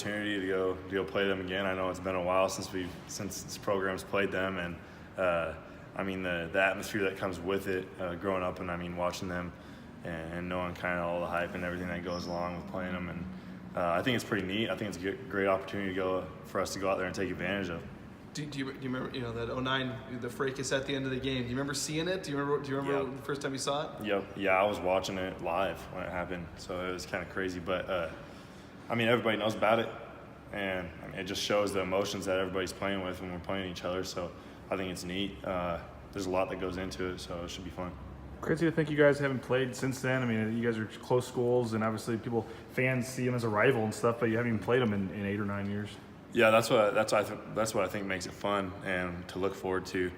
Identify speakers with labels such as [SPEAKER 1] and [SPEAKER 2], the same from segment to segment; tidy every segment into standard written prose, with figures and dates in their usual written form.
[SPEAKER 1] opportunity to go play them again. I know it's been a while since this program's played them, and I mean the atmosphere that comes with it, growing up, and I mean watching them and knowing kind of all the hype and everything that goes along with playing them, and I think it's pretty neat. I think it's a great opportunity for us to go out there and take advantage of.
[SPEAKER 2] Do you remember that 09, the fracas at the end of the game? Do you remember seeing it? Do you remember
[SPEAKER 1] Yep.
[SPEAKER 2] the first time you saw it?
[SPEAKER 1] Yep. Yeah, I was watching it live when it happened, so it was kind of crazy. But I mean, everybody knows about it, and I mean, it just shows the emotions that everybody's playing with when we're playing each other. So I think it's neat. There's a lot that goes into it, so it should be fun.
[SPEAKER 3] Crazy to think you guys haven't played since then. I mean, you guys are close schools, and obviously fans see them as a rival and stuff, but you haven't even played them in 8 or 9 years.
[SPEAKER 1] Yeah, that's what I think makes it fun and to look forward to.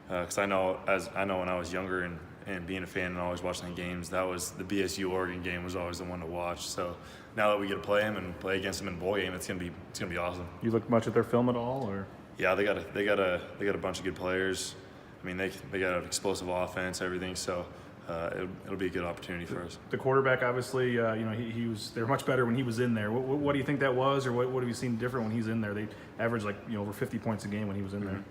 [SPEAKER 1] Because I know when I was younger and being a fan and always watching the games, that was the BSU Oregon game was always the one to watch. So now that we get to play them and play against them in a bowl game, it's gonna be awesome.
[SPEAKER 3] You looked much at their film at all, or?
[SPEAKER 1] Yeah, they got a bunch of good players. I mean, they got an explosive offense, everything. So it'll be a good opportunity for us.
[SPEAKER 3] The quarterback, obviously, they were much better when he was in there. What do you think that was, or what have you seen different when he's in there? They averaged over 50 points a game when he was in there.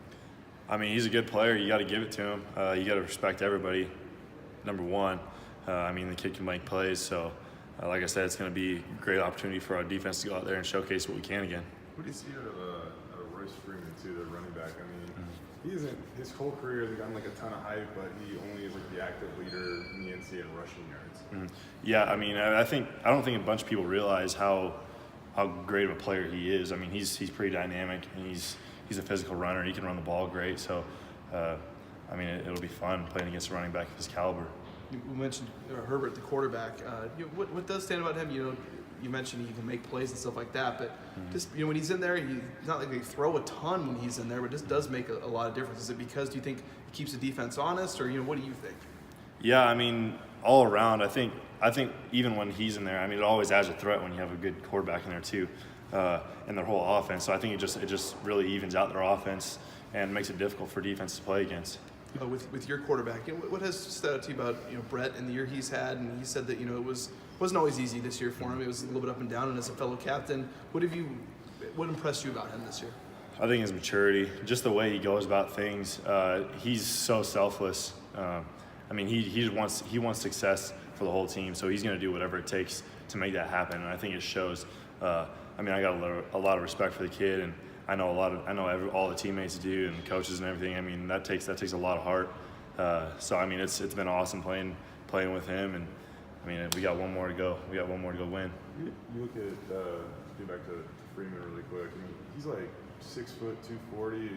[SPEAKER 1] I mean, he's a good player. You got to give it to him. You got to respect everybody. Number one, I mean, the kid can make plays. So, like I said, it's going to be a great opportunity for our defense to go out there and showcase what we can again.
[SPEAKER 4] What do you see out of Royce Freeman too, the running back? I mean, he isn't his whole career has gotten like a ton of hype, but he only is like the active leader in the NCAA in rushing yards.
[SPEAKER 1] Yeah, I mean, I don't think a bunch of people realize how great of a player he is. I mean, he's pretty dynamic, and he's a physical runner. He can run the ball great. So, I mean, it'll be fun playing against a running back of his caliber.
[SPEAKER 2] You mentioned Herbert, the quarterback. What does stand about him? You mentioned he can make plays and stuff like that, but just when he's in there, he's not like they throw a ton when he's in there, but this does make a lot of difference. Is it because do you think he keeps the defense honest, or what do you think?
[SPEAKER 1] Yeah, I mean, all around, I think even when he's in there, I mean, it always adds a threat when you have a good quarterback in there too, and their whole offense. So I think it just really evens out their offense and makes it difficult for defense to play against.
[SPEAKER 2] With your quarterback, what has stood out to you about Brett and the year he's had? And he said that it wasn't always easy this year for him. It was a little bit up and down. And as a fellow captain, what impressed you about him this year?
[SPEAKER 1] I think his maturity, just the way he goes about things. He's so selfless. I mean, he wants success for the whole team, so he's going to do whatever it takes to make that happen. And I think it shows. I mean, I got a lot of respect for the kid, and I know all the teammates do and the coaches and everything. I mean, that takes a lot of heart. So I mean, it's been awesome playing with him, and I mean, we got one more to go. We got one more to go win.
[SPEAKER 4] You look at get back to Freeman really quick. I mean, he's like 6 foot 240,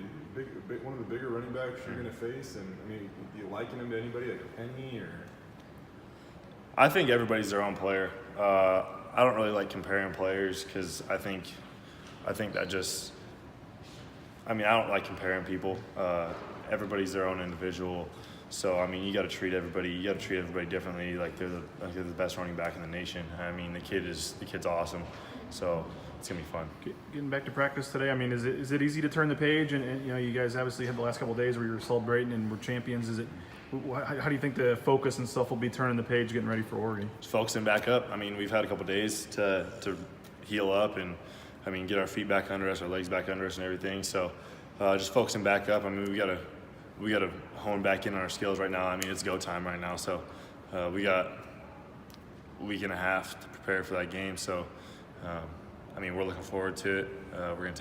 [SPEAKER 4] one of the bigger running backs you're gonna face. And I mean, do you liken him to anybody like Penny or?
[SPEAKER 1] I think everybody's their own player. I don't really like comparing players because I think that just. I mean, I don't like comparing people. Everybody's their own individual. So, I mean, you got to treat everybody differently. Like they're the best running back in the nation. I mean, the kid's awesome. So it's gonna be fun.
[SPEAKER 3] Getting back to practice today, I mean, is it easy to turn the page? And you guys obviously had the last couple of days where you were celebrating and were champions. How do you think the focus and stuff will be turning the page, getting ready for Oregon?
[SPEAKER 1] Just focusing back up. I mean, we've had a couple of days to heal up and. I mean, get our feet back under us, our legs back under us, and everything. So, just focusing back up. I mean, we gotta hone back in on our skills right now. I mean, it's go time right now. So, we got a week and a half to prepare for that game. So, I mean, we're looking forward to it. We're gonna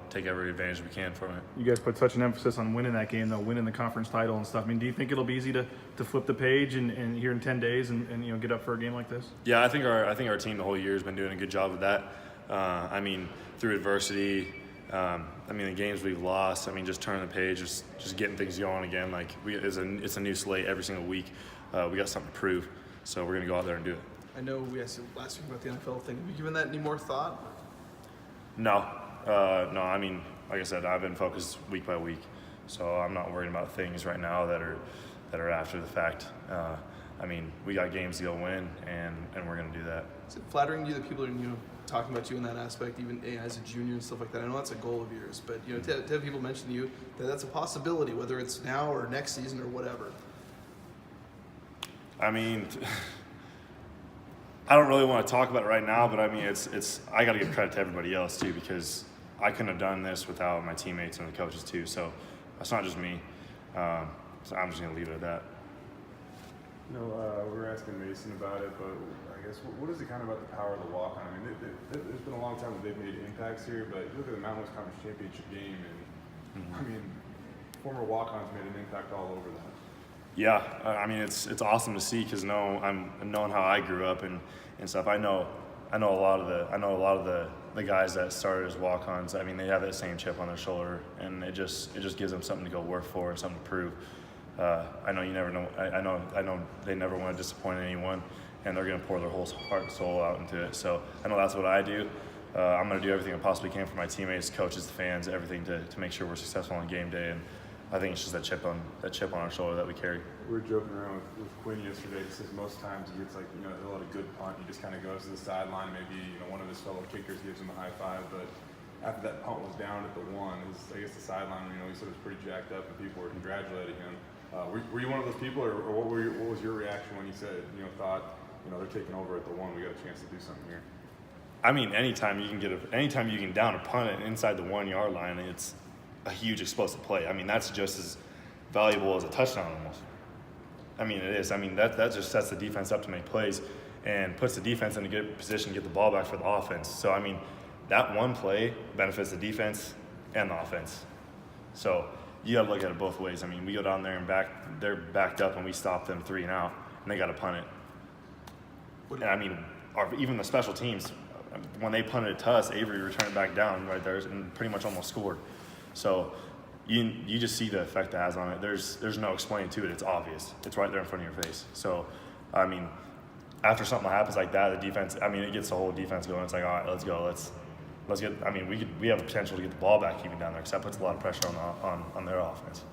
[SPEAKER 1] take every advantage we can from it.
[SPEAKER 3] You guys put such an emphasis on winning that game, though, winning the conference title and stuff. I mean, do you think it'll be easy to flip the page and here in 10 days and get up for a game like this?
[SPEAKER 1] Yeah, I think our team the whole year has been doing a good job of that. I mean, through adversity, I mean, the games we've lost, I mean, just turning the page, just getting things going again. Like, it's a new slate every single week. We got something to prove, so we're going to go out there and do it.
[SPEAKER 2] I know we asked you last week about the NFL thing. Have you given that any more thought?
[SPEAKER 1] No. I mean, like I said, I've been focused week by week, so I'm not worrying about things right now that are after the fact. I mean, we got games to go win, and we're going to do that.
[SPEAKER 2] Is it flattering to you that people are talking about you in that aspect, even as a junior and stuff like that? I know that's a goal of yours, but to have people mention to you that that's a possibility, whether it's now or next season or whatever.
[SPEAKER 1] I mean, I don't really want to talk about it right now, but I mean, I got to give credit to everybody else too, because I couldn't have done this without my teammates and the coaches too. So it's not just me. So I'm just gonna leave it at that.
[SPEAKER 4] You know, we were asking Mason about it, but I guess what is it kind of about the power of the walk-on? I mean, there's been a long time that they've made impacts here, but you look at the Mountain West Conference Championship game, and I mean, former walk-ons made an impact all over that.
[SPEAKER 1] Yeah, I mean it's awesome to see, because knowing how I grew up and stuff. I know a lot of the guys that started as walk-ons. I mean, they have that same chip on their shoulder, and it just gives them something to go work for and something to prove. I know you never know. I know they never want to disappoint anyone, and they're going to pour their whole heart and soul out into it. So I know that's what I do. I'm going to do everything I possibly can for my teammates, coaches, the fans, everything to make sure we're successful on game day. And I think it's just that chip on our shoulder that we carry.
[SPEAKER 4] We were joking around with Quinn yesterday. He says most times he gets a lot of good punt. He just kind of goes to the sideline. Maybe one of his fellow kickers gives him a high five, but after that punt was down at the one, I guess the sideline, he said it was pretty jacked up and people were congratulating him. Were you one of those people, or what was your reaction when you said, thought, they're taking over at the one, we got a chance to do something here?
[SPEAKER 1] I mean, anytime you can down a punt it inside the 1 yard line, it's a huge explosive play. I mean, that's just as valuable as a touchdown almost. I mean, it is. I mean, that just sets the defense up to make plays and puts the defense in a good position to get the ball back for the offense. So, I mean, that one play benefits the defense and the offense. So you got to look at it both ways. I mean, we go down there and they're backed up and we stop them 3 and out, and they got to punt it. And I mean, even the special teams, when they punted it to us, Avery returned it back down right there and pretty much almost scored. So you just see the effect it has on it. There's no explaining to it. It's obvious. It's right there in front of your face. So, I mean, after something happens like that, the defense, I mean, it gets the whole defense going. It's like, all right, let's go. Let's get. I mean, we have the potential to get the ball back even down there, because that puts a lot of pressure on their offense.